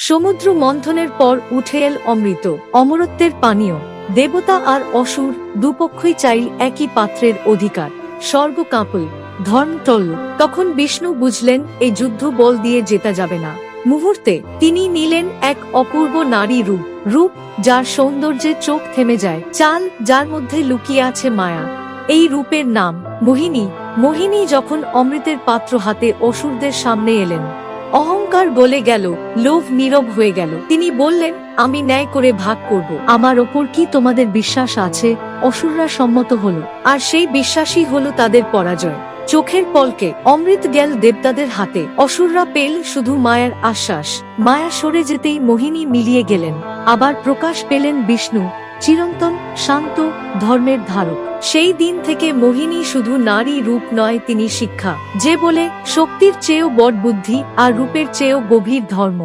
সমুদ্র মন্থনের পর উঠে এল অমৃত, অমরত্বের পানীয়। দেবতা আর অসুর দুপক্ষই চাইল একই পাত্রের অধিকার। স্বর্গ কাঁপল, ধর্ম টলল। তখন বিষ্ণু বুঝলেন এই যুদ্ধ বল দিয়ে জেতা যাবে না। মুহূর্তে তিনি নিলেন এক অপূর্ব নারী রূপ, রূপ যার সৌন্দর্যে চোখ থেমে যায়, চাল যার মধ্যে লুকিয়ে আছে মায়া। এই রূপের নাম মোহিনী। মোহিনী যখন অমৃতের পাত্র হাতে অসুরদের সামনে এলেন, অহংকার গলে গেল, লোভ নীরব হয়ে গেল। তিনি বললেন, আমি ন্যায় করে ভাগ করব। আমার ওপর কি তোমাদের বিশ্বাস আছে? অসুররা সম্মত হলো, আর সেই বিশ্বাসই হলো তাদের পরাজয়। চোখের পলকে অমৃত গেল দেবতাদের হাতে। অসুররা পেল শুধু মায়ার আশ্বাস। মায়া সরে যেতেই মোহিনী মিলিয়ে গেলেন। আবার প্রকাশ পেলেন বিষ্ণু, চিরন্তন, শান্ত, ধর্মের ধারক। সেই দিন থেকে মোহিনী শুধু নারী রূপ নয়, তিনি শিক্ষা। যে বলে শক্তির চেয়েও বড় বুদ্ধি, আর রূপের চেয়েও গভীর ধর্ম।